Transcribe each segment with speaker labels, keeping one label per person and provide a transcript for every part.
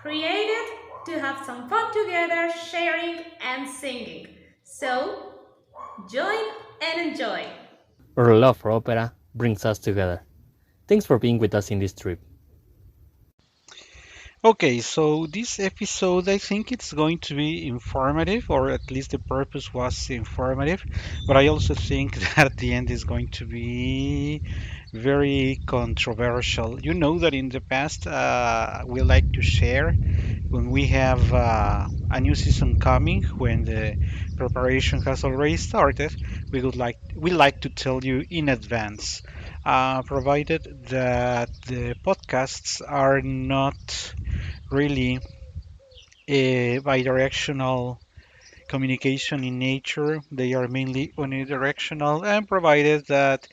Speaker 1: created to have some fun together, sharing and singing. So, join and enjoy.
Speaker 2: Our love for opera brings us together. Thanks for being with us in this trip.
Speaker 3: Okay, so this episode, I think it's going to be informative, or at least the purpose was informative. But I also think that at the end is going to be very controversial. You know that in the past, we like to share when we have a new season coming, when the preparation has already started. We like to tell you in advance, provided that the podcasts are not really bidirectional communication in nature. They are mainly unidirectional, and provided that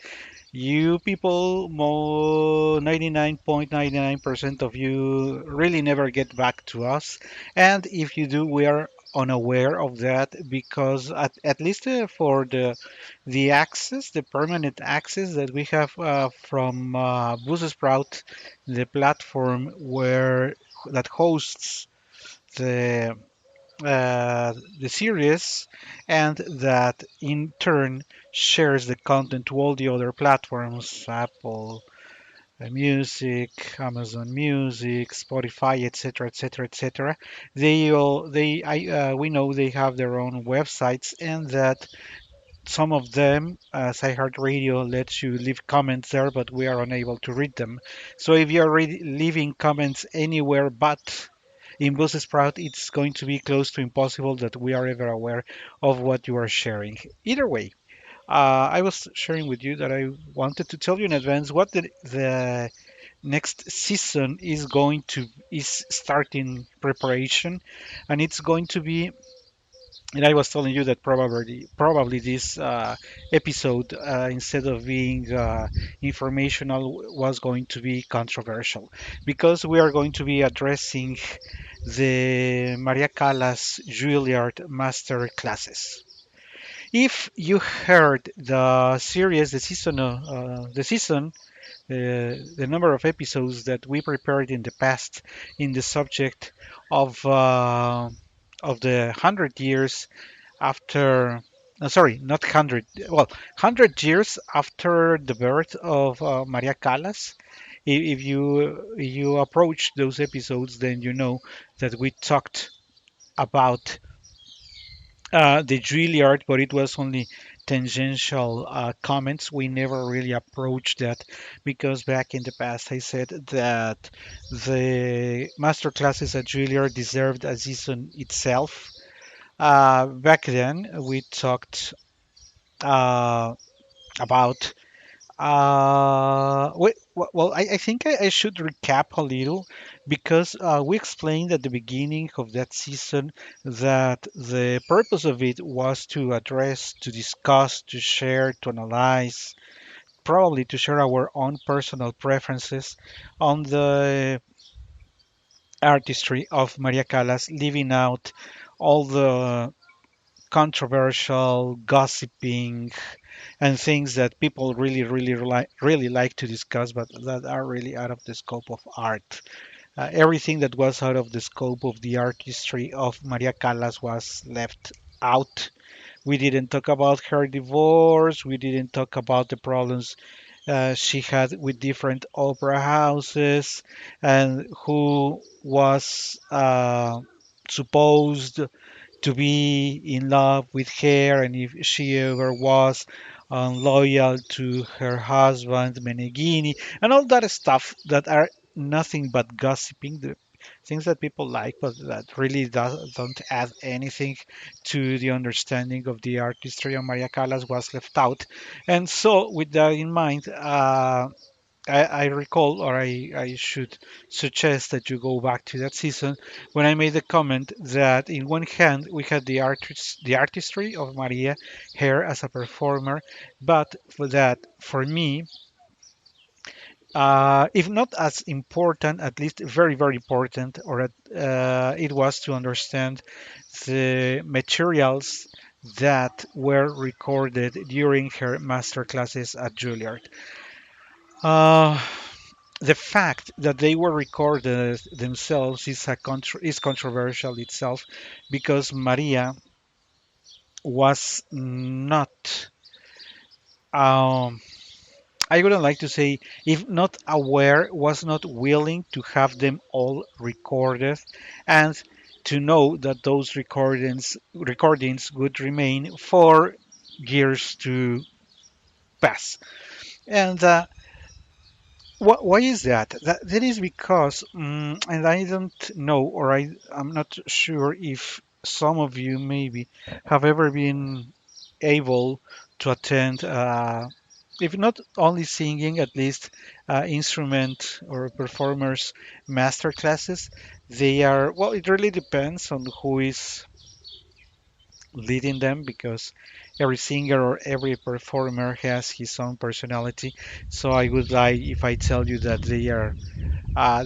Speaker 3: you people, 99.99% of you, really never get back to us. And if you do, we are unaware of that because at least for the access, the permanent access that we have from Buzzsprout, the platform where that hosts the the series, and that in turn shares the content to all the other platforms, Apple Music, Amazon Music, Spotify, etc., etc., etc. We know they have their own websites, and that some of them, as iHeartRadio, lets you leave comments there, but we are unable to read them. So if you are leaving comments anywhere but in Buzzsprout, it's going to be close to impossible that we are ever aware of what you are sharing. Either way, I was sharing with you that I wanted to tell you in advance what the next season is starting preparation, and it's going to be. And I was telling you that probably this episode, instead of being informational, was going to be controversial because we are going to be addressing the Maria Callas Juilliard Masterclasses. If you heard the series, the number of episodes that we prepared in the past in the subject of the 100 years after, sorry, not 100, well, 100 years after the birth of Maria Callas. If you approach those episodes, then you know that we talked about the Juilliard, but it was only tangential comments. We never really approached that because back in the past I said that the master classes at Juilliard deserved a season itself. Back then we talked uh, about I think I should recap a little because we explained at the beginning of that season that the purpose of it was to address, to discuss, to share, to analyze, probably to share our own personal preferences on the artistry of Maria Callas, leaving out all the controversial gossiping and things that people really like to discuss, but that are really out of the scope of art. Everything that was out of the scope of the artistry of Maria Callas was left out. We didn't talk about her divorce. We didn't talk about the problems she had with different opera houses and who was supposed to be in love with her, and if she ever was loyal to her husband Meneghini, and all that stuff that are nothing but gossiping, the things that people like, but that really don't add anything to the understanding of the artistry of Maria Callas was left out. And so, with that in mind, I recall, or I should suggest that you go back to that season when I made the comment that in one hand we had the artistry of Maria, her as a performer, but for me, if not as important, at least very very important, it was to understand the materials that were recorded during her master classes at Juilliard. Uh, the fact that they were recorded themselves is controversial itself because Maria was not um, I wouldn't like to say if not aware, was not willing to have them all recorded and to know that those recordings would remain for years to pass. And why is that? That is because, and I don't know, or I'm not sure if some of you maybe have ever been able to attend, if not only singing, at least instrument or performers master classes. They are, well, it really depends on who is leading them because every singer or every performer has his own personality. So I would lie if I tell you that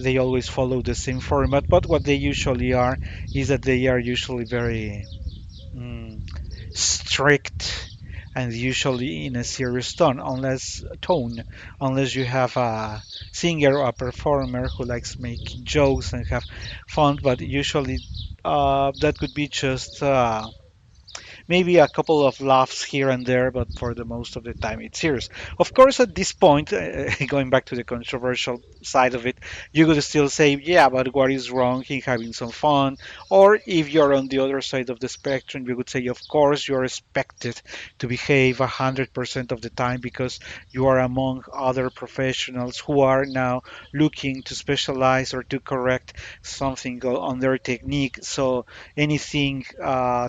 Speaker 3: they always follow the same format, but what they usually are is that they are usually very strict and usually in a serious tone, unless you have a singer or a performer who likes making jokes and have fun, but usually that could be just maybe a couple of laughs here and there, but for the most of the time it's serious. Of course, at this point, going back to the controversial side of it, you could still say, yeah, but what is wrong in having some fun? Or if you're on the other side of the spectrum, you could say, of course, you're expected to behave 100% of the time because you are among other professionals who are now looking to specialize or to correct something on their technique. So anything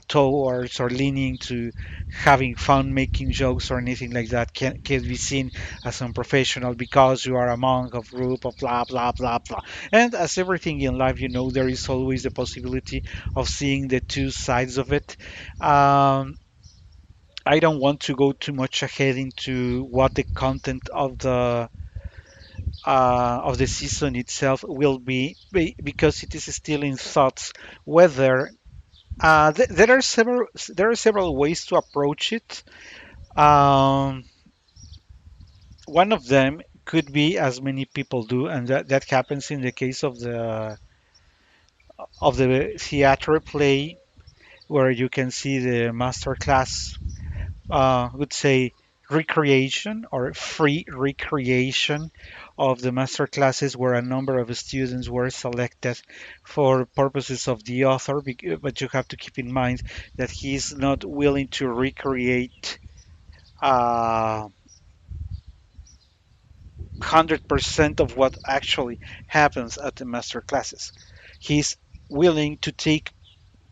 Speaker 3: towards or leaning to having fun making jokes or anything like that can be seen as unprofessional because you are among a group of blah blah blah blah. And as everything in life, there is always the possibility of seeing the two sides of it. I don't want to go too much ahead into what the content of the season itself will because it is still in thoughts whether there are several ways to approach it. Um, One of them could be as many people do, and that happens in the case of the theater play, where you can see the master class, would say recreation or free recreation of the master classes, where a number of students were selected for purposes of the author. But you have to keep in mind that he's not willing to recreate 100% of what actually happens at the master classes. He's willing to take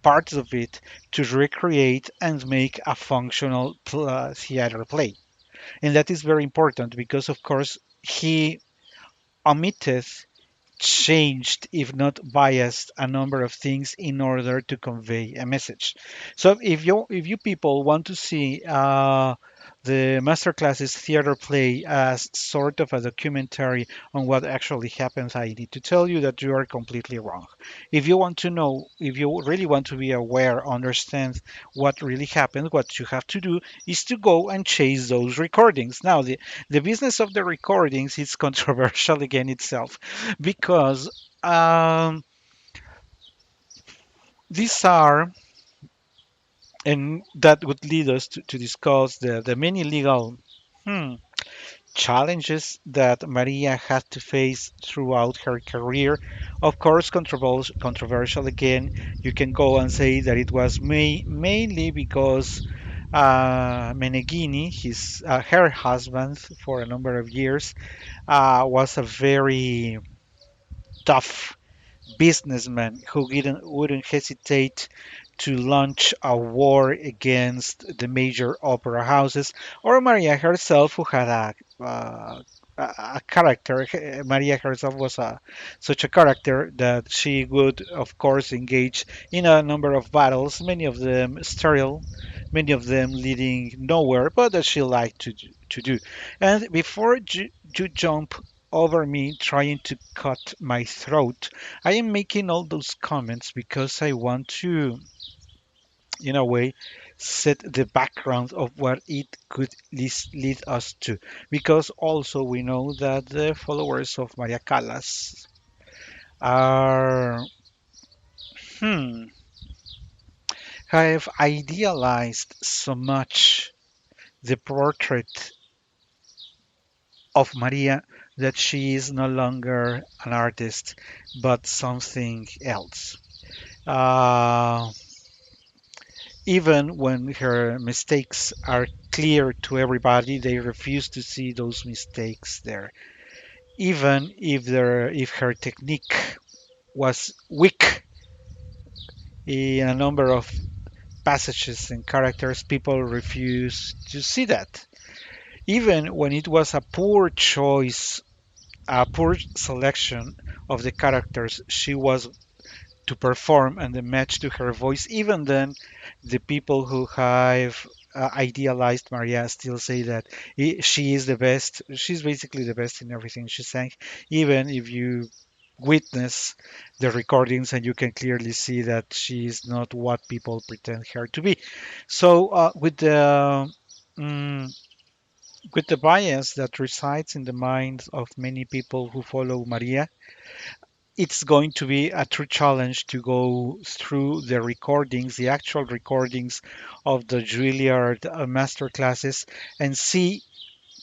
Speaker 3: parts of it to recreate and make a functional theater play. And that is very important because, of course, he omitted, changed, if not biased, a number of things in order to convey a message. So if you people want to see the masterclasses theater play as sort of a documentary on what actually happens, I need to tell you that you are completely wrong. If you want to know, if you really want to be aware, understand what really happened, what you have to do is to go and chase those recordings. Now, the business of the recordings is controversial again itself because these are, and that would lead us to discuss the many legal hmm, challenges that Maria had to face throughout her career. Of course, controversial again. You can go and say that it was mainly because Meneghini, her husband for a number of years, was a very tough businessman who wouldn't hesitate to launch a war against the major opera houses, or Maria herself, who had a character. Maria herself was such a character that she would, of course, engage in a number of battles, many of them sterile, many of them leading nowhere, but that she liked to do. And before you jump over me trying to cut my throat, I am making all those comments because I want to, in a way, set the background of what it could lead us to. Because also we know that the followers of Maria Callas are, hmm, have idealized so much the portrait of Maria that she is no longer an artist but something else. Uh, Even when her mistakes are clear to everybody, they refuse to see those mistakes there. Even if her technique was weak in a number of passages and characters, people refuse to see that. Even when it was a poor choice, a poor selection of the characters she was to perform and the match to her voice. Even then, the people who have idealized Maria still say that she is the best. She's basically the best in everything she sang, even if you witness the recordings and you can clearly see that she is not what people pretend her to be. So mm, with the bias that resides in the minds of many people who follow Maria, it's going to be a true challenge to go through the recordings, the actual recordings of the Juilliard masterclasses, and see,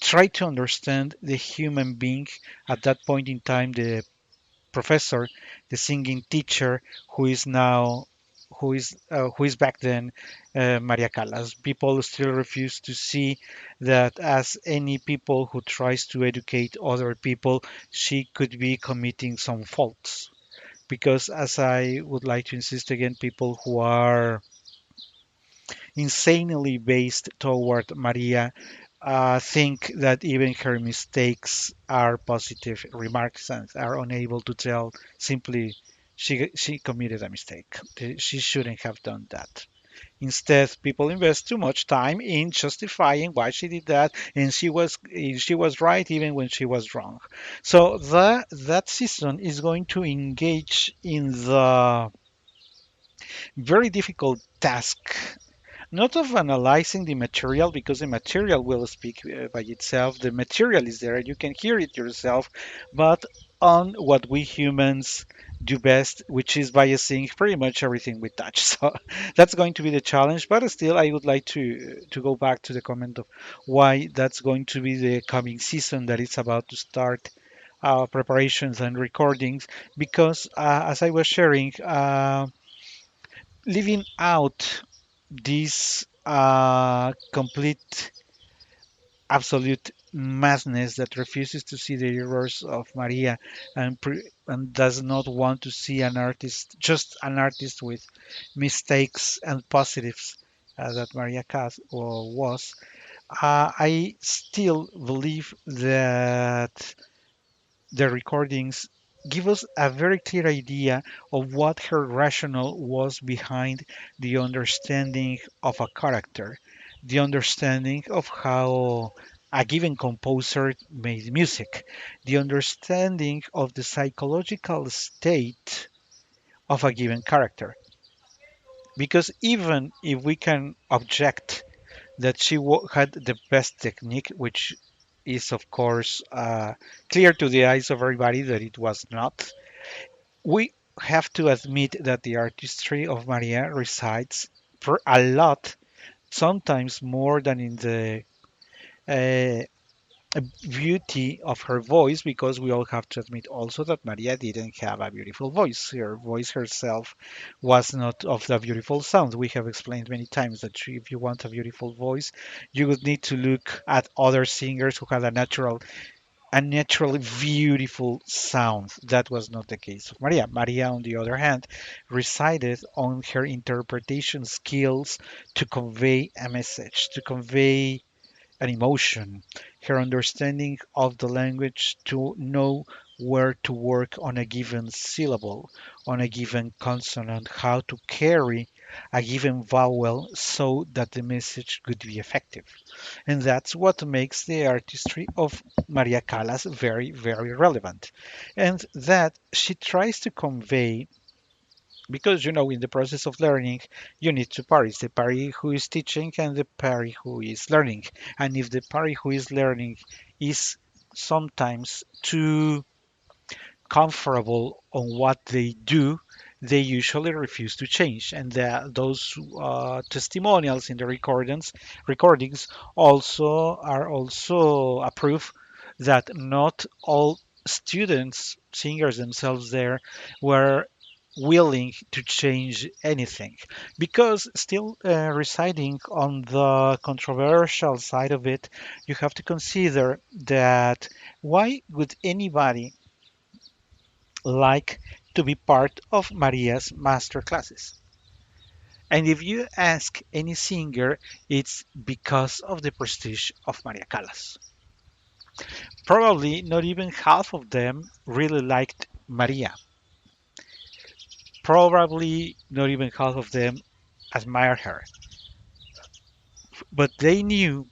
Speaker 3: try to understand the human being at that point in time, the professor, the singing teacher, who is now, who is back then, Maria Callas. People still refuse to see that as any people who tries to educate other people, she could be committing some faults because as I would like to insist again, people who are insanely based toward Maria think that even her mistakes are positive remarks and are unable to tell simply she committed a mistake. She shouldn't have done that. Instead, people invest too much time in justifying why she did that, and she was right even when she was wrong. So that season is going to engage in the very difficult task, not of analyzing the material, because the material will speak by itself. The material is there, you can hear it yourself, but on what we humans do best, which is biasing pretty much everything we touch. So that's going to be the challenge. But still, I would like to go back to the comment of why that's going to be the coming season that is about to start. Preparations and recordings, because as I was sharing, leaving out this complete absolute madness that refuses to see the errors of Maria and does not want to see an artist, just an artist with mistakes and positives that Maria Cas was. I still believe that the recordings give us a very clear idea of what her rationale was behind the understanding of a character, the understanding of how a given composer made music, the understanding of the psychological state of a given character. Because even if we can object that she had the best technique, which is of course clear to the eyes of everybody that it was not. We have to admit that the artistry of Maria resides for a lot, sometimes more than in the uh, beauty of her voice, because we all have to admit also that Maria didn't have a beautiful voice. Her voice herself was not of the beautiful sound. We have explained many times that if you want a beautiful voice, you would need to look at other singers who had a naturally beautiful sound. That was not the case of Maria. Maria, on the other hand, resided on her interpretation skills to convey a message, to convey an emotion, her understanding of the language to know where to work on a given syllable, on a given consonant, how to carry a given vowel so that the message could be effective. And that's what makes the artistry of Maria Callas very, very relevant. And that she tries to convey Because in the process of learning, you need two parties, the party who is teaching and the party who is learning. And if the party who is learning is sometimes too comfortable on what they do, they usually refuse to change. And those testimonials in the recordings also are also a proof that not all students, singers themselves there, were willing to change anything, because still residing on the controversial side of it, you have to consider that why would anybody like to be part of Maria's masterclasses? And if you ask any singer, it's because of the prestige of Maria Callas. Probably not even half of them really liked Maria. Probably not even half of them admired her. But they knew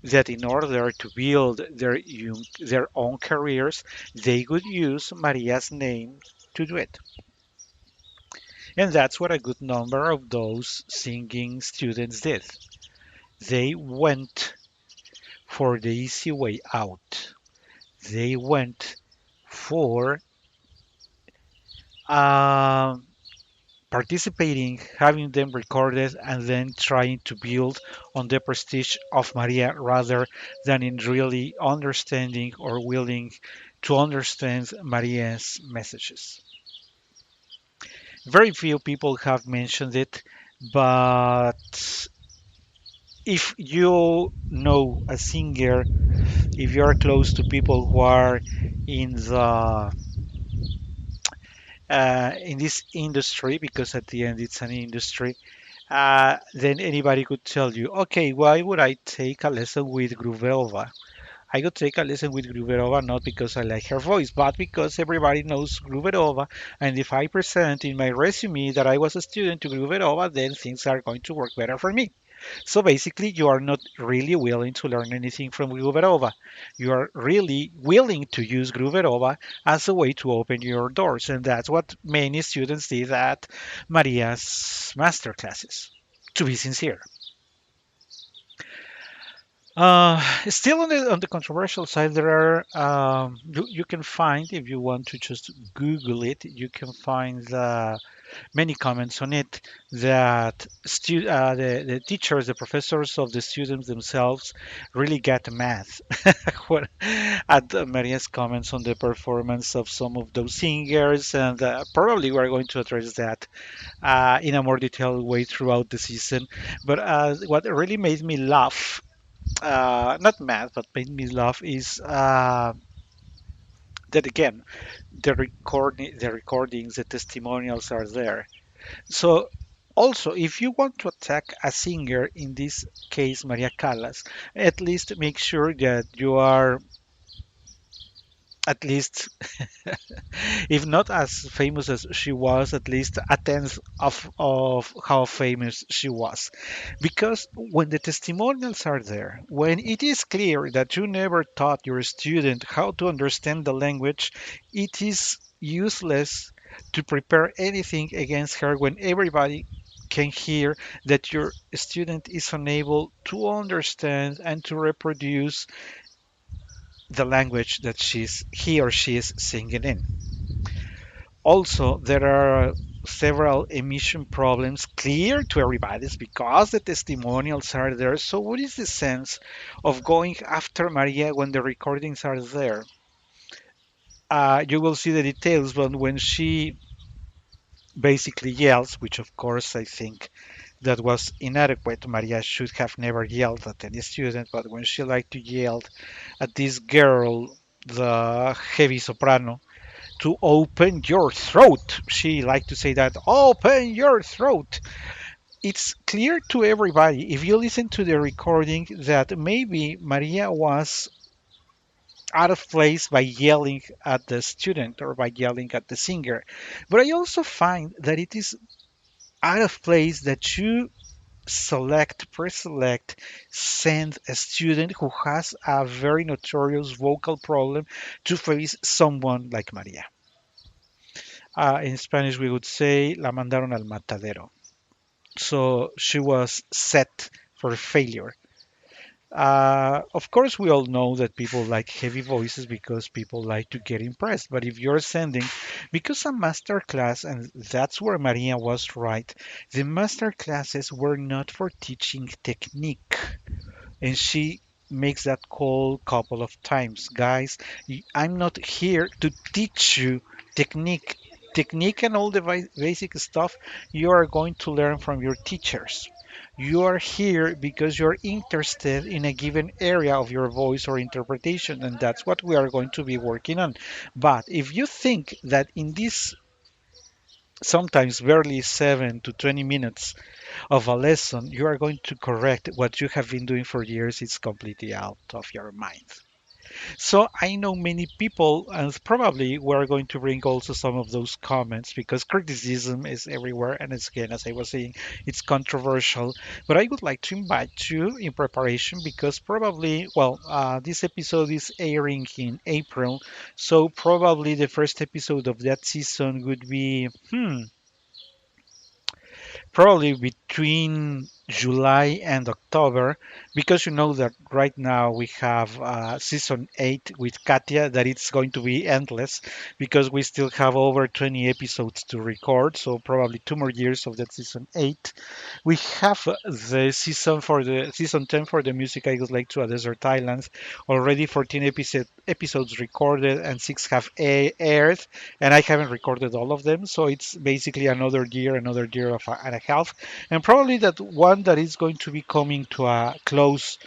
Speaker 3: that in order to build their own careers, they would use Maria's name to do it. And that's what a good number of those singing students did. They went for the easy way out. They went for uh, participating, having them recorded, and then trying to build on the prestige of Maria rather than in really understanding or willing to understand Maria's messages. Very few people have mentioned it, but if you know a singer, if you are close to people who are in the in this industry, because at the end it's an industry, then anybody could tell you, okay, why would I take a lesson with Gruberova? I could take a lesson with Gruberova not because I like her voice, but because everybody knows Gruberova, and if I present in my resume that I was a student to Gruberova, then things are going to work better for me. So basically, you are not really willing to learn anything from Gruberova. You are really willing to use Gruberova as a way to open your doors, and that's what many students did at Maria's masterclasses. To be sincere. Still on the controversial side, there are you can find, if you want to just Google it, you can find many comments on it that the teachers, the professors of the students themselves really get mad at Maria's comments on the performance of some of those singers, and probably we're going to address that in a more detailed way throughout the season. But what really made me laugh, not mad, but made me laugh is that again, the recordings, the testimonials are there. So also, if you want to attack a singer, in this case Maria Callas, at least make sure that you are at least, if not as famous as she was, at least a tenth of how famous she was. Because when the testimonials are there, when it is clear that you never taught your student how to understand the language, it is useless to prepare anything against her when everybody can hear that your student is unable to understand and to reproduce the language that he or she is singing in. Also, there are several emission problems clear to everybody because the testimonials are there. So, what is the sense of going after Maria when the recordings are there? You will see the details, but when she basically yells, which of course I think that was inadequate. Maria should have never yelled at any student, but when she liked to yell at this girl, the heavy soprano, to open your throat. She liked to say that, open your throat. It's clear to everybody, if you listen to the recording, that maybe Maria was out of place by yelling at the student or by yelling at the singer. But I also find that it is out of place that you pre-select, send a student who has a very notorious vocal problem to face someone like Maria. In Spanish, we would say la mandaron al matadero. So she was set for failure. Of course, we all know that people like heavy voices because people like to get impressed. But if you're sending, because a master class, and that's where Maria was right, the master classes were not for teaching technique. And she makes that call a couple of times. Guys, I'm not here to teach you technique. Technique and all the basic stuff you are going to learn from your teachers. You are here because you're interested in a given area of your voice or interpretation, and that's what we are going to be working on. But if you think that in this sometimes barely 7 to 20 minutes of a lesson, you are going to correct what you have been doing for years, it's completely out of your mind. So I know many people, and probably we're going to bring also some of those comments because criticism is everywhere. And it's, again, as I was saying, it's controversial. But I would like to invite you in preparation because probably, well, this episode is airing in April. So probably the first episode of that season would be, probably between July and October, because you know that right now we have season 8 with Katia, that it's going to be endless because we still have over 20 episodes to record, so probably 2 more years of that season 8. We have the season 10 for the music I would like to a desert islands. Already 14 episodes recorded and 6 have aired, and I haven't recorded all of them. So it's basically another year and a half, and probably that one that is going to be coming to a close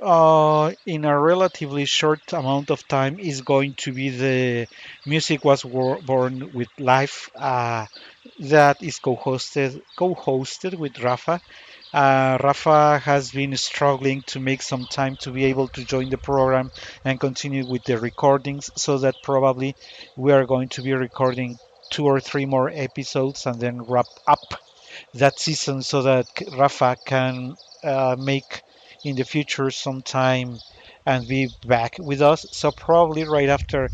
Speaker 3: in a relatively short amount of time is going to be the music was born with life. That is co-hosted with Rafa. Rafa has been struggling to make some time to be able to join the program and continue with the recordings, so that probably we are going to be recording 2 or 3 more episodes and then wrap up that season so that Rafa can make in the future some time and be back with us. So probably right after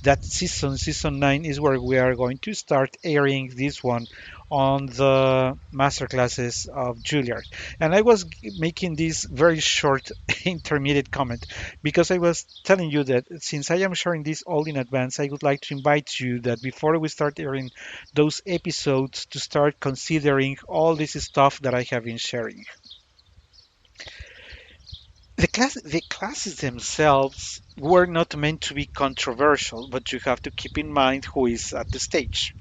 Speaker 3: that season, season 9 is where we are going to start airing this one on the masterclasses of Juilliard. And I was making this very short intermediate comment because I was telling you that since I am sharing this all in advance, I would like to invite you that before we start airing those episodes to start considering all this stuff that I have been sharing. The classes themselves were not meant to be controversial, but you have to keep in mind who is at the stage.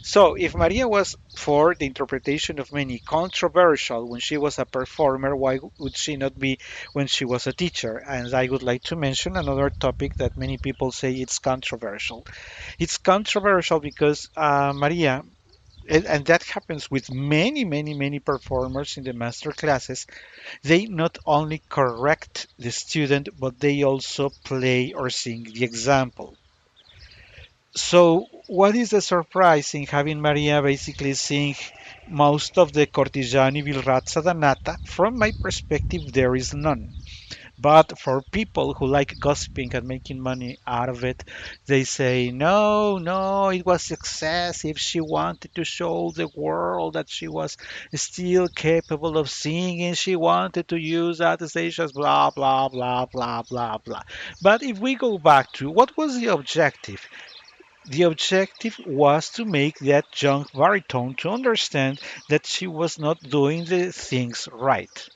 Speaker 3: So, if Maria was, for the interpretation of many, controversial when she was a performer, why would she not be when she was a teacher? And I would like to mention another topic that many people say it's controversial. It's controversial because Maria, and that happens with many performers in the master classes, they not only correct the student, but they also play or sing the example. So, what is the surprise in having Maria basically sing most of the Cortigiani Vilrazza Danata? From my perspective, there is none. But for people who like gossiping and making money out of it, they say, no, no, it was excessive. She wanted to show the world that she was still capable of singing. She wanted to use that stage as blah, blah, blah, blah, blah, blah. But if we go back to what was the objective was to make that young baritone to understand that she was not doing the things right.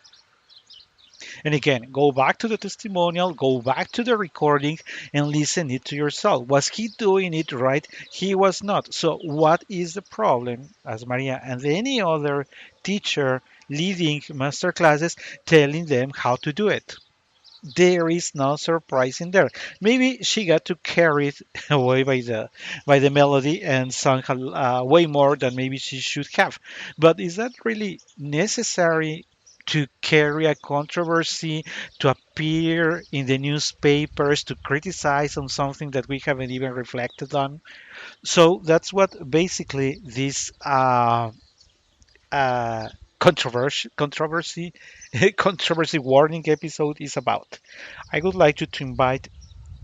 Speaker 3: And again, go back to the testimonial, go back to the recording, and listen it to yourself. Was he doing it right? He was not. So, what is the problem, as Maria and any other teacher leading master classes telling them how to do it? There is no surprise in there. Maybe she got too carried away by the melody and sang way more than maybe she should have. But is that really necessary to carry a controversy, to appear in the newspapers, to criticize on something that we haven't even reflected on? So that's what basically this uh, controversy controversy warning episode is about. I would like you to invite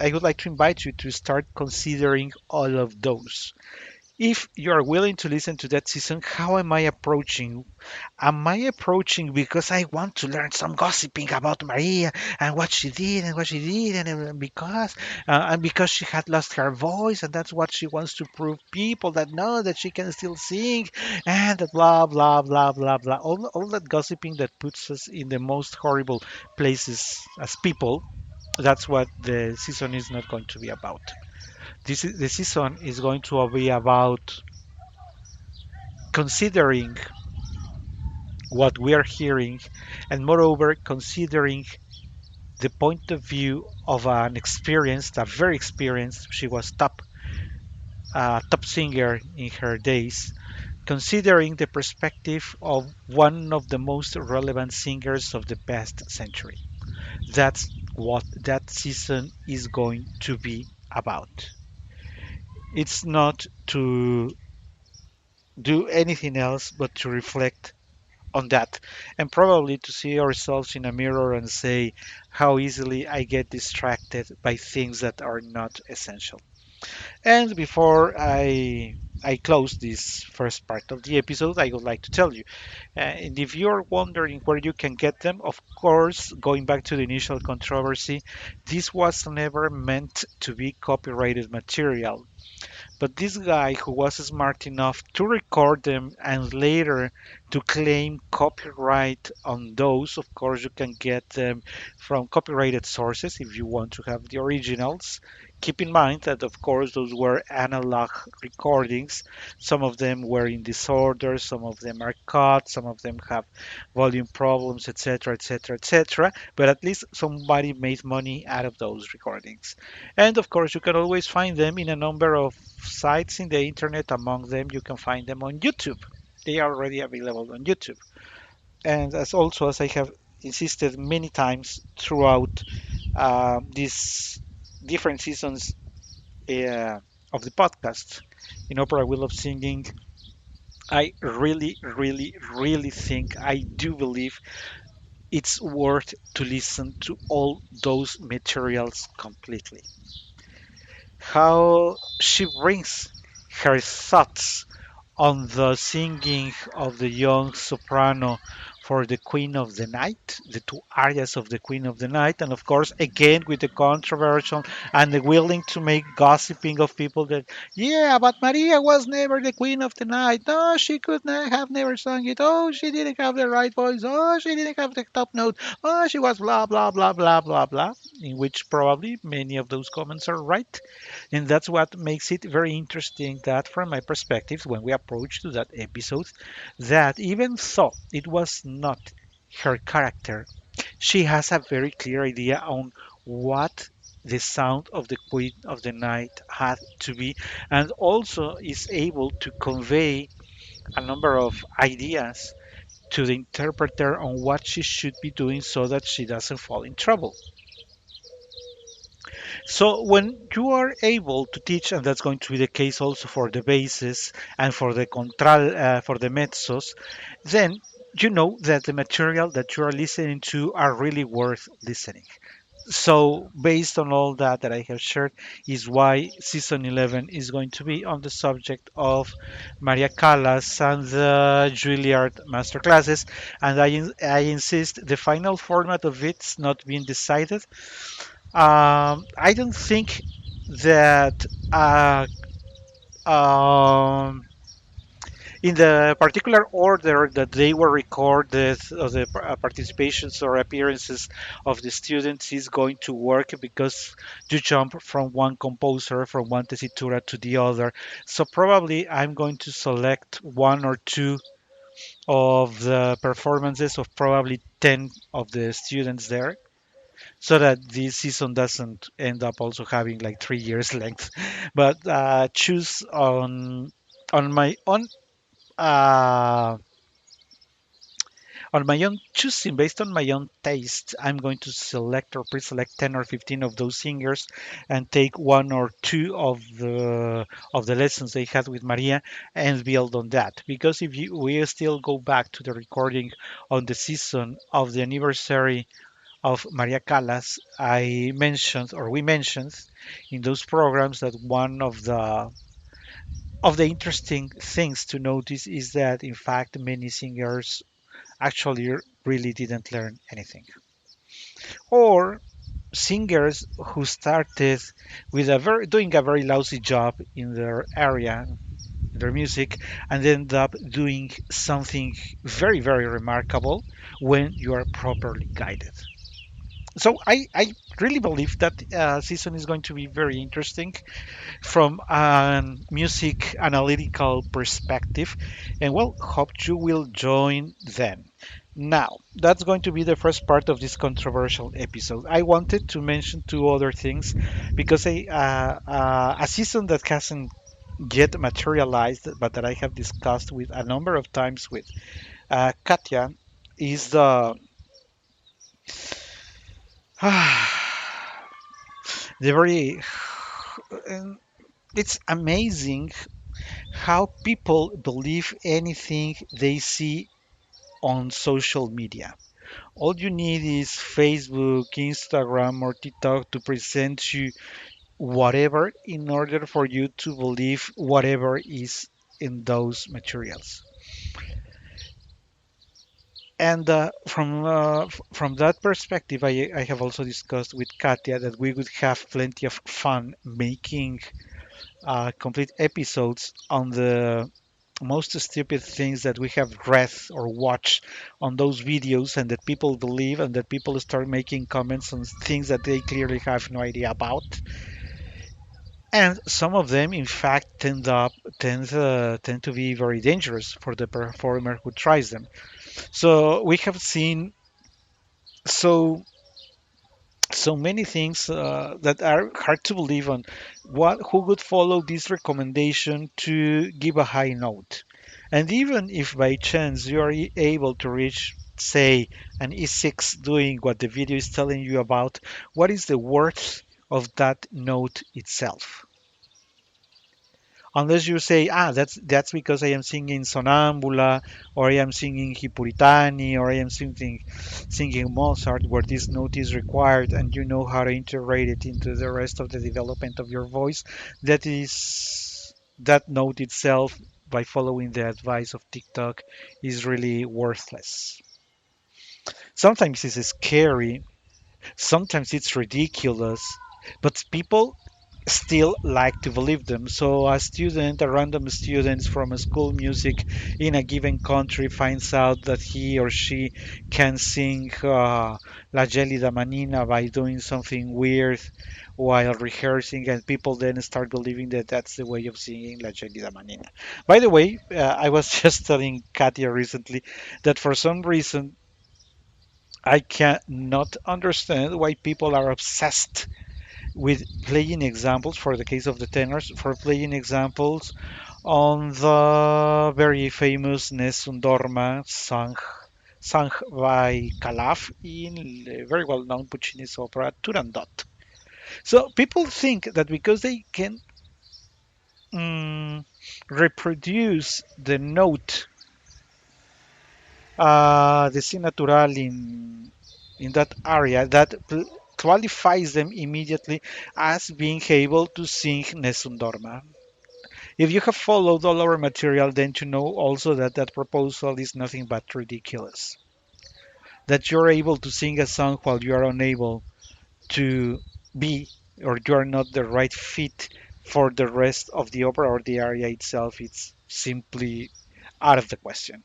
Speaker 3: I would like to invite you to start considering all of those. If you are willing to listen to that season, how am I approaching? Am I approaching because I want to learn some gossiping about Maria and what she did and what she did, and because she had lost her voice, and that's what she wants to prove people that know that she can still sing, and that blah blah blah blah blah, all that gossiping that puts us in the most horrible places as people. That's what the season is not going to be about. The season is going to be about considering what we are hearing, and moreover, considering the point of view of an experienced, a very experienced, she was top singer in her days, considering the perspective of one of the most relevant singers of the past century. That's what that season is going to be about. It's not to do anything else but to reflect on that, and probably to see ourselves in a mirror and say how easily I get distracted by things that are not essential. And before I close this first part of the episode, I would like to tell you, and if you're wondering where you can get them, of course, going back to the initial controversy, this was never meant to be copyrighted material. But this guy who was smart enough to record them and later to claim copyright on those, of course, you can get them from copyrighted sources if you want to have the originals. Keep in mind that, of course, those were analog recordings. Some of them were in disorder, some of them are cut, some of them have volume problems, etc., etc., etc. But at least somebody made money out of those recordings. And of course, you can always find them in a number of sites in the internet. Among them, you can find them on YouTube. They are already available on YouTube. And as I have insisted many times throughout these different seasons uh, of the podcast, in Opera Wheel of Singing, I really, really, really think, I do believe it's worth to listen to all those materials completely. How she brings her thoughts on the singing of the young soprano for the Queen of the Night, the two arias of the Queen of the Night, and of course, again with the controversial and the willing to make gossiping of people that, yeah, but Maria was never the Queen of the Night. No, she could not have never sung it. Oh, she didn't have the right voice. Oh, she didn't have the top note. Oh, she was blah, blah, blah, blah, blah, blah. In which probably many of those comments are right. And that's what makes it very interesting that from my perspective, when we approach to that episode, that even though it was not her character, she has a very clear idea on what the sound of the Queen of the Night had to be, and also is able to convey a number of ideas to the interpreter on what she should be doing so that she doesn't fall in trouble. So when you are able to teach, and that's going to be the case also for the basses and for the for the mezzos, then you know that the material that you are listening to are really worth listening. So based on all that I have shared is why season 11 is going to be on the subject of Maria Callas and the Juilliard Masterclasses, and I insist the final format of it's not being decided. I don't think that um, in the particular order that they were recorded, the participations or appearances of the students is going to work because you jump from one composer, from one tessitura to the other. So probably I'm going to select one or two of the performances of probably 10 of the students there so that this season doesn't end up also having like 3 years length. But choose uh, on my own choosing, based on my own taste. I'm going to select or pre-select 10 or 15 of those singers and take one or two of the lessons they had with Maria and build on that. Because if we still go back to the recording on the season of the anniversary of Maria Callas, I mentioned, or we mentioned in those programs, that one of the of the interesting things to notice is that, in fact, many singers actually really didn't learn anything. Or singers who started with doing a very lousy job in their area, their music, and end up doing something very, very remarkable when you are properly guided. So I really believe that season is going to be very interesting from a music analytical perspective, and well, hope you will join them. Now, that's going to be the first part of this controversial episode. I wanted to mention two other things because a season that hasn't yet materialized, but that I have discussed with a number of times with Katya, is the very. It's amazing how people believe anything they see on social media. All you need is Facebook, Instagram, or TikTok to present you whatever in order for you to believe whatever is in those materials. And from that perspective, I have also discussed with Katia that we would have plenty of fun making complete episodes on the most stupid things that we have read or watched on those videos and that people believe and that people start making comments on things that they clearly have no idea about. And some of them, in fact, tend to be very dangerous for the performer who tries them. So we have seen so so many things that are hard to believe on what who would follow this recommendation to give a high note. And even if by chance you are able to reach, say, an E6 doing what the video is telling you about, what is the worth of that note itself? Unless you say, that's because I am singing Sonambula, or I am singing Hipuritani, or I am singing Mozart, where this note is required, and you know how to integrate it into the rest of the development of your voice. That note itself, by following the advice of TikTok, is really worthless. Sometimes it's scary, sometimes it's ridiculous, but people still like to believe them. So a random student from a school music in a given country finds out that he or she can sing La Gelida Manina by doing something weird while rehearsing, and people then start believing that that's the way of singing La Gelida Manina. By the way, I was just telling Katia recently that for some reason I cannot understand why people are obsessed with playing examples, for the case of the tenors, for playing examples on the very famous Nessun Dorma sung by Calaf in the very well-known Puccini's opera Turandot. So people think that because they can mm, reproduce the note, the C natural in that area, that qualifies them immediately as being able to sing Nessun Dorma. If you have followed all our material, then you know also that that proposal is nothing but ridiculous. That you're able to sing a song while you are unable to be, or you are not the right fit for the rest of the opera or the aria itself, it's simply out of the question.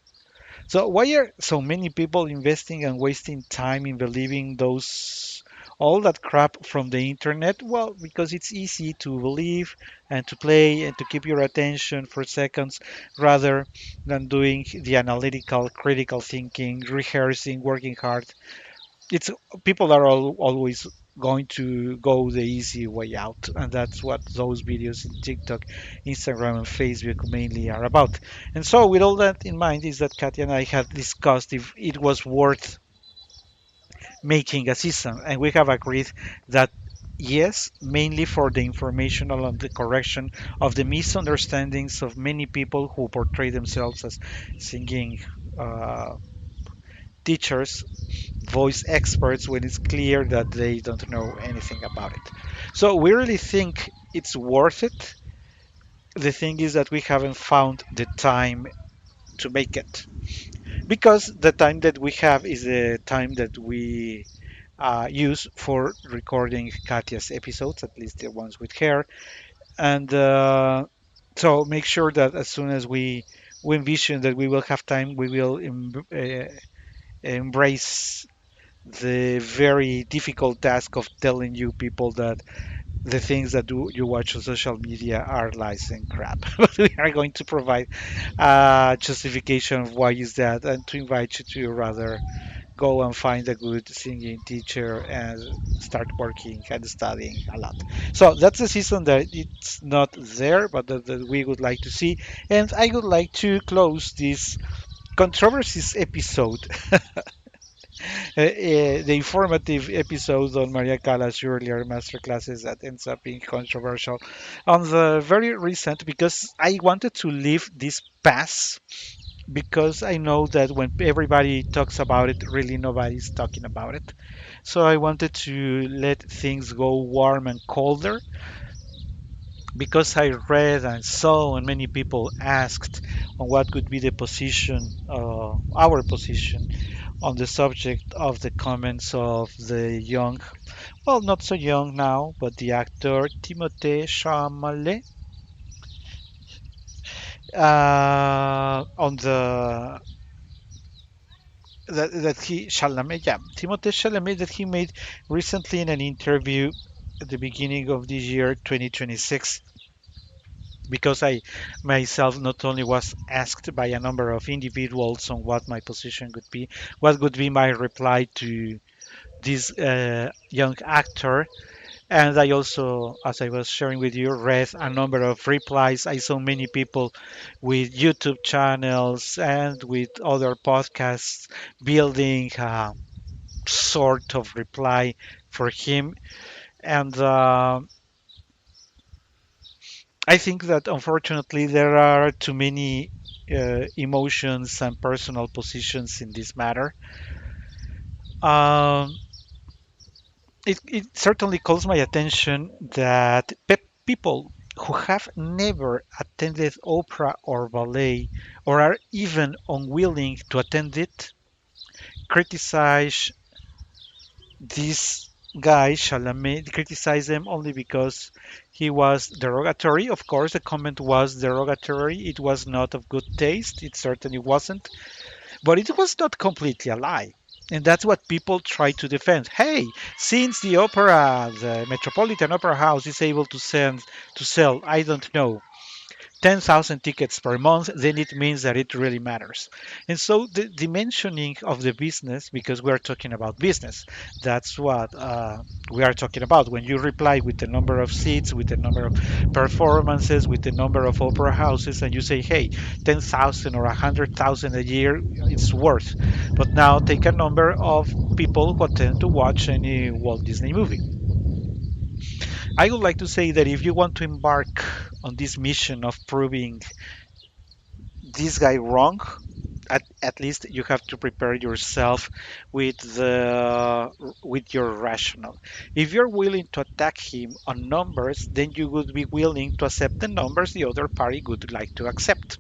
Speaker 3: So why are so many people investing and wasting time in believing those all that crap from the internet? Well, because it's easy to believe and to play and to keep your attention for seconds rather than doing the analytical, critical thinking, rehearsing, working hard. It's people are always going to go the easy way out, and that's what those videos in TikTok, Instagram, and Facebook mainly are about. And so with all that in mind is that Katya and I had discussed if it was worth making a season, and we have agreed that yes, mainly for the informational and the correction of the misunderstandings of many people who portray themselves as singing uh, teachers, voice experts, when it's clear that they don't know anything about it. So we really think it's worth it. The thing is that we haven't found the time to make it because the time that we have is the time that we use for recording Katya's episodes, at least the ones with her. And so make sure that as soon as we envision that we will have time, we will embrace the very difficult task of telling you people that the things that you watch on social media are lies and crap. But we are going to provide justification of why is that, and to invite you to rather go and find a good singing teacher and start working and studying a lot. So that's the season that it's not there, but that we would like to see. And I would like to close this controversies episode, the informative episode on Maria Callas Juilliard Masterclasses that ends up being controversial, on the very recent, because I wanted to leave this pass because I know that when everybody talks about it, really nobody's talking about it. So I wanted to let things go warm and colder because I read and saw and many people asked on what could be the position, our position on the subject of the comments of the young, well, not so young now, but the actor Timothée Chalamet on the that he Chalamet, yeah, Timothée Chalamet that he made recently in an interview at the beginning of this year, 2026. Because I myself not only was asked by a number of individuals on what my position could be, what would be my reply to this young actor, and I also, as I was sharing with you, read a number of replies. I saw many people with YouTube channels and with other podcasts building a sort of reply for him. And I think that unfortunately there are too many emotions and personal positions in this matter. Um, it certainly calls my attention that people who have never attended opera or ballet or are even unwilling to attend it criticize this guy Chalamet, criticize him only because he was derogatory. Of course, the comment was derogatory. It was not of good taste. It certainly wasn't. But it was not completely a lie. And that's what people try to defend. Hey, since the Metropolitan Opera House is able to sell, I don't know, 10,000 tickets per month, then it means that it really matters. And so the mentioning of the business, because we're talking about business, that's what we are talking about. When you reply with the number of seats, with the number of performances, with the number of opera houses, and you say, hey, 10,000 or 100,000 a year, it's worth. But now take a number of people who attend to watch any Walt Disney movie. I would like to say that if you want to embark on this mission of proving this guy wrong, at least you have to prepare yourself with your rational. If you're willing to attack him on numbers, then you would be willing to accept the numbers the other party would like to accept.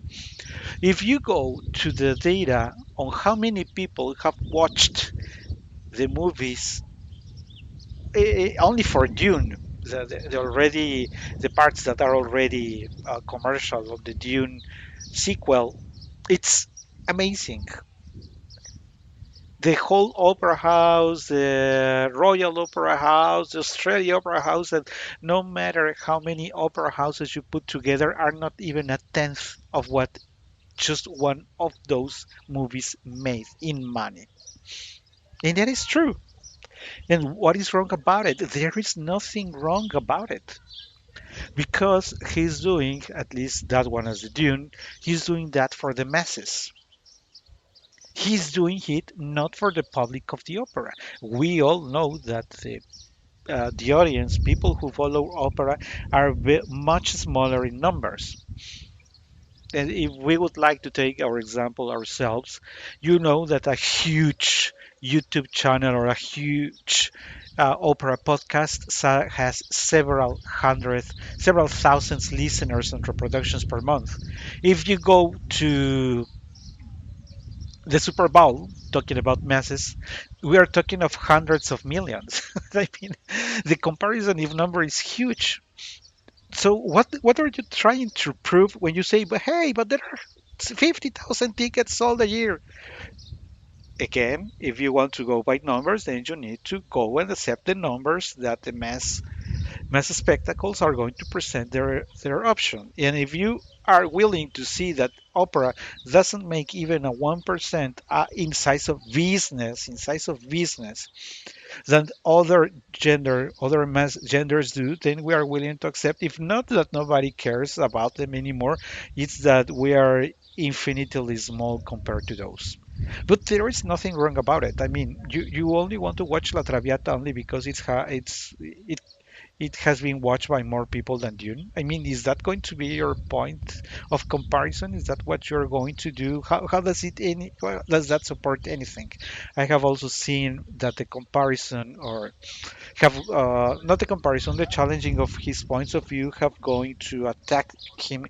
Speaker 3: If you go to the data on how many people have watched the movies only for Dune, the already the parts that are already commercial of the Dune sequel, it's amazing. The whole opera house, the Royal Opera House, the Australia Opera House, and no matter how many opera houses you put together, are not even a tenth of what just one of those movies made in money. And that is true. And what is wrong about it? There is nothing wrong about it because he's doing, at least that one as the Dune, he's doing that for the masses. He's doing it not for the public of the opera. We all know that the audience, people who follow opera, are much smaller in numbers. And if we would like to take our example ourselves, you know that a huge YouTube channel or a huge opera podcast has several thousands listeners and reproductions per month. If you go to the Super Bowl, talking about masses, we are talking of hundreds of millions. I mean, the comparison if number is huge. So what are you trying to prove when you say, but hey, but there are 50,000 tickets sold a year? Again, if you want to go by numbers, then you need to go and accept the numbers that the mass spectacles are going to present their option. And if you are willing to see that opera doesn't make even a 1% in size of business than other mass genders do, then we are willing to accept. If not that nobody cares about them anymore, it's that we are infinitely small compared to those. But there is nothing wrong about it. I mean, you only want to watch La Traviata only because it has been watched by more people than Dune. I mean, is that going to be your point of comparison? Is that what you're going to do? How does that support anything? I have also seen that the comparison or have not the comparison, the challenging of his points of view have going to attack him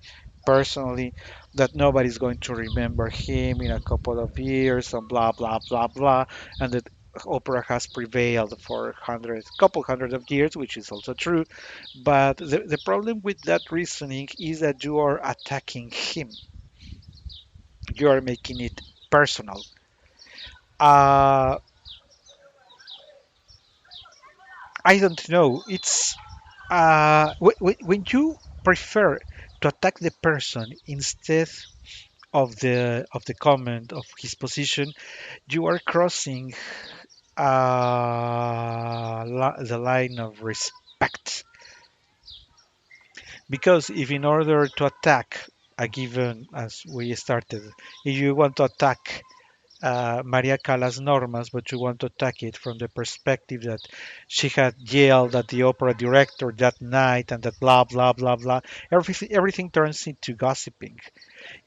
Speaker 3: personally, that nobody's going to remember him in a couple of years and blah blah blah blah, and that opera has prevailed for couple hundred of years, which is also true. But the problem with that reasoning is that you are attacking him, you are making it personal. uh, I don't know, it's when you prefer to attack the person instead of the comment of his position, you are crossing the line of respect. Because if in order to attack a given, as we started, if you want to attack Maria Callas Normas, but you want to attack it from the perspective that she had yelled at the opera director that night and that blah blah blah blah. Everything turns into gossiping.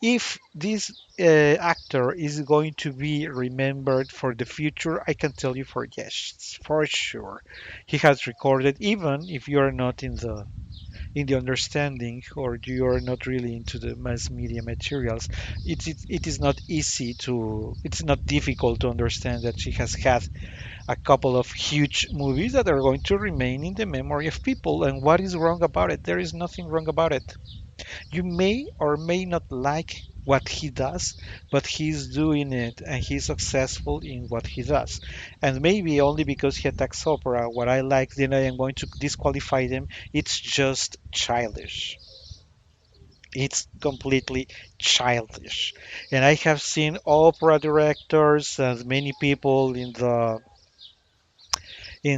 Speaker 3: If this actor is going to be remembered for the future, I can tell you for yes, for sure. He has recorded, even if you are not in the understanding or you are not really into the mass media materials, it is not easy to, it's not difficult to understand that she has had a couple of huge movies that are going to remain in the memory of people. And what is wrong about it? There is nothing wrong about it. You may or may not like what he does, but he's doing it and he's successful in what he does. And maybe only because he attacks opera, what I like, then I am going to disqualify them. It's just childish. It's completely childish. And I have seen opera directors and many people in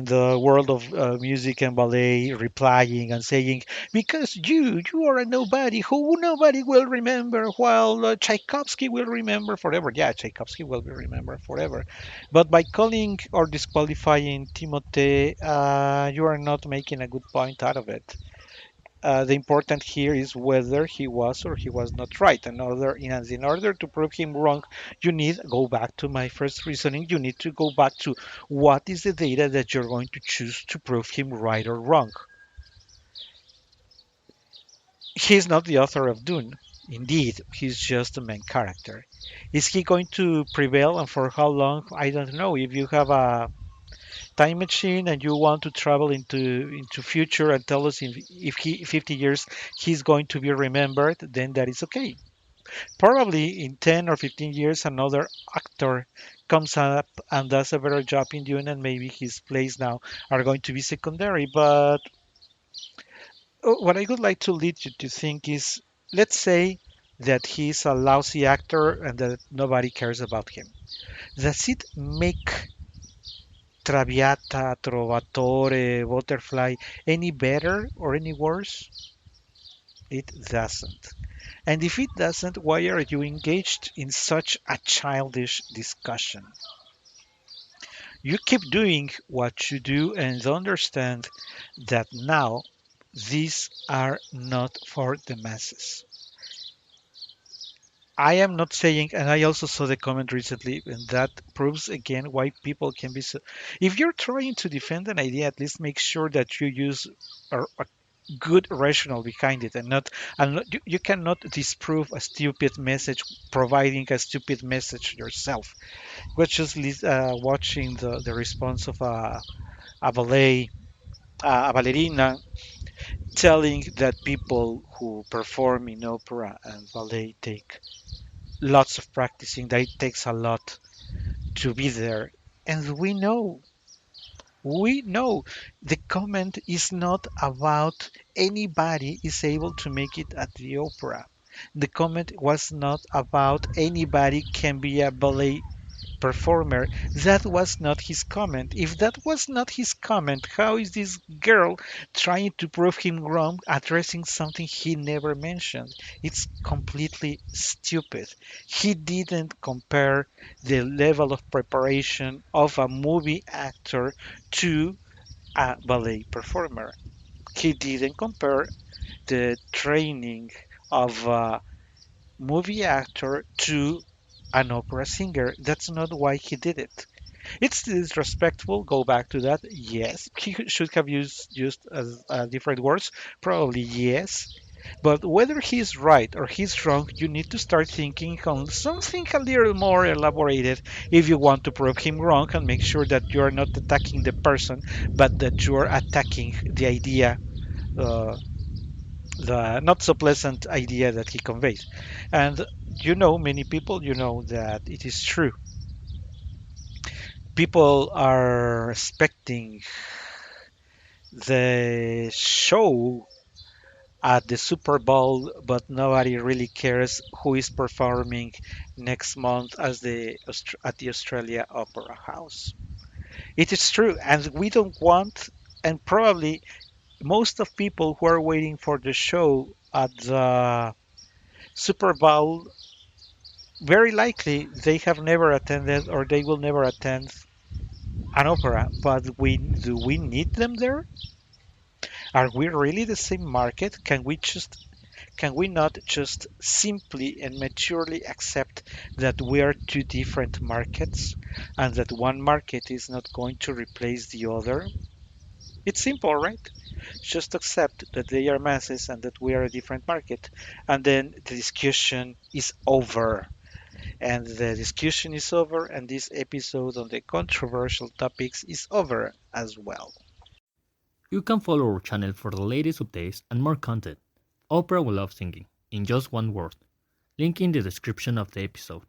Speaker 3: the world of music and ballet replying and saying, because you are a nobody who nobody will remember, while Tchaikovsky will remember forever. Yeah, Tchaikovsky will be remembered forever. But by calling or disqualifying Timothée, you are not making a good point out of it. The important here is whether he was or he was not right. In order to prove him wrong, you need go back to my first reasoning. You need to go back to what is the data that you're going to choose to prove him right or wrong. He's not the author of Dune. Indeed, he's just the main character. Is he going to prevail and for how long? I don't know. If you have a time machine and you want to travel into future and tell us if he 50 years he's going to be remembered, then that is okay. Probably in 10 or 15 years another actor comes up and does a better job in Dune, and maybe his plays now are going to be secondary. But what I would like to lead you to think is, let's say that he's a lousy actor and that nobody cares about him. Does it make Traviata, Trovatore, Butterfly any better or any worse? It doesn't. And if it doesn't, why are you engaged in such a childish discussion? You keep doing what you do and understand that now these are not for the masses. I am not saying, and I also saw the comment recently, and that proves again why people can be so. If you're trying to defend an idea, at least make sure that you use a good rationale behind it, and you cannot disprove a stupid message providing a stupid message yourself. Was just watching the response of a ballet, a ballerina, telling that people who perform in opera and ballet take lots of practicing, that it takes a lot to be there. And we know the comment is not about anybody is able to make it at the opera. The comment was not about anybody can be a ballet performer. That was not his comment. If that was not his comment, how is this girl trying to prove him wrong, addressing something he never mentioned? It's completely stupid. He didn't compare the level of preparation of a movie actor to a ballet performer. He didn't compare the training of a movie actor to an opera singer. That's not why he did it. It's disrespectful. Go back to that. Yes, he should have used different words. Probably yes. But whether he's right or he's wrong, you need to start thinking on something a little more elaborated if you want to prove him wrong and make sure that you are not attacking the person, but that you are attacking the idea, uh, the not so pleasant idea that he conveys. And many people, that it is true. People are expecting the show at the Super Bowl, but nobody really cares who is performing next month at the Australia Opera House. It is true, and we don't want, and probably most of people who are waiting for the show at the Super Bowl, very likely they have never attended or they will never attend an opera. But do we need them there? Are we really the same market? Can we not just simply and maturely accept that we are two different markets and that one market is not going to replace the other? It's simple, right? Just accept that they are masses and that we are a different market, and then the discussion is over. And the discussion is over, and this episode on the controversial topics is over as well.
Speaker 2: You can follow our channel for the latest updates and more content. Oprah will love singing, in just one word. Link in the description of the episode.